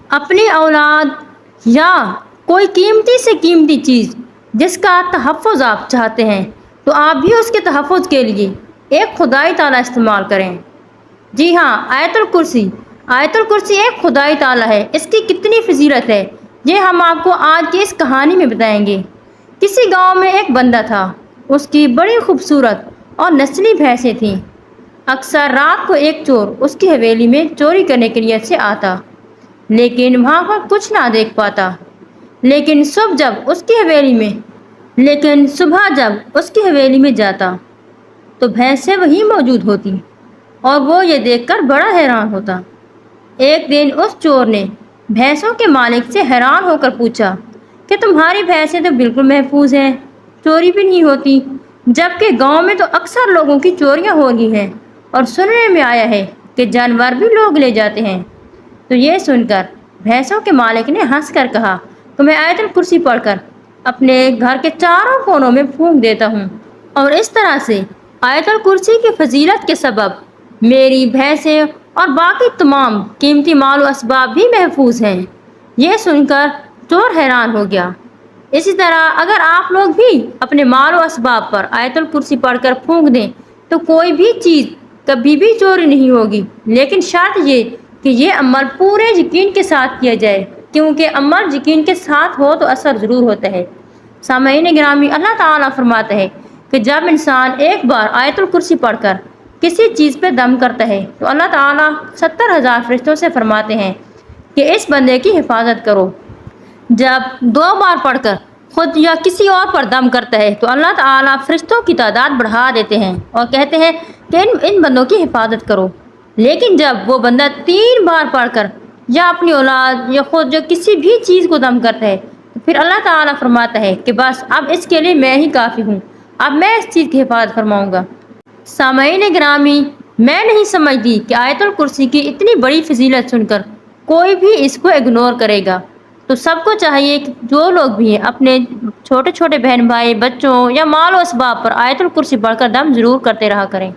اپنی اولاد یا کوئی قیمتی سے قیمتی چیز جس کا تحفظ آپ چاہتے ہیں تو آپ بھی اس کے تحفظ کے لیے ایک خدائی تعالیٰ استعمال کریں۔ جی ہاں، آیت الکرسی ایک خدائی تعالیٰ ہے۔ اس کی کتنی فضیلت ہے یہ ہم آپ کو آج کی اس کہانی میں بتائیں گے۔ کسی گاؤں میں ایک بندہ تھا۔ اس کی بڑی خوبصورت اور نسلی بھینسیں تھیں۔ اکثر رات کو ایک چور اس کی حویلی میں چوری کرنے کے نیت سے آتا، لیکن وہاں پر کچھ نہ دیکھ پاتا۔ لیکن صبح جب اس کی حویلی میں جاتا تو بھینسیں وہیں موجود ہوتی اور وہ یہ دیکھ کر بڑا حیران ہوتا۔ ایک دن اس چور نے بھینسوں کے مالک سے حیران ہو کر پوچھا کہ تمہاری بھینسیں تو بالکل محفوظ ہیں، چوری بھی نہیں ہوتی، جبکہ گاؤں میں تو اکثر لوگوں کی چوریاں ہو رہی ہیں اور سننے میں آیا ہے کہ جانور بھی لوگ لے جاتے ہیں۔ تو یہ سن کر بھینسوں کے مالک نے ہنس کر کہا کہ میں آیت الکرسی پڑھ کر اپنے گھر کے چاروں کونوں میں پھونک دیتا ہوں، اور اس طرح سے آیت الکرسی کی فضیلت کے سبب میری بھینسیں اور باقی تمام قیمتی مال و اسباب بھی محفوظ ہیں۔ یہ سن کر چور حیران ہو گیا۔ اسی طرح اگر آپ لوگ بھی اپنے مال و اسباب پر آیت الکرسی پڑھ کر پھونک دیں تو کوئی بھی چیز کبھی بھی چوری نہیں ہوگی، لیکن شرط یہ کہ یہ عمل پورے یقین کے ساتھ کیا جائے، کیونکہ عمل یقین کے ساتھ ہو تو اثر ضرور ہوتا ہے۔ سامعین گرامی، اللہ تعالیٰ فرماتا ہے کہ جب انسان ایک بار آیت الکرسی پڑھ کر کسی چیز پہ دم کرتا ہے تو اللہ تعالیٰ 70,000 فرشتوں سے فرماتے ہیں کہ اس بندے کی حفاظت کرو۔ جب 2 بار پڑھ کر خود یا کسی اور پر دم کرتا ہے تو اللہ تعالیٰ فرشتوں کی تعداد بڑھا دیتے ہیں اور کہتے ہیں کہ ان بندوں کی حفاظت کرو۔ لیکن جب وہ بندہ 3 بار پڑھ کر یا اپنی اولاد یا خود جو کسی بھی چیز کو دم کرتا ہے تو پھر اللہ تعالیٰ فرماتا ہے کہ بس اب اس کے لیے میں ہی کافی ہوں، اب میں اس چیز کی حفاظت فرماؤں گا۔ سامعین گرامی، میں نہیں سمجھتی کہ آیت الکرسی کی اتنی بڑی فضیلت سن کر کوئی بھی اس کو اگنور کرے گا۔ تو سب کو چاہیے کہ جو لوگ بھی ہیں اپنے چھوٹے چھوٹے بہن بھائی، بچوں یا مال و اسباب پر آیت الکرسی پڑھ کر دم ضرور کرتے رہا کریں۔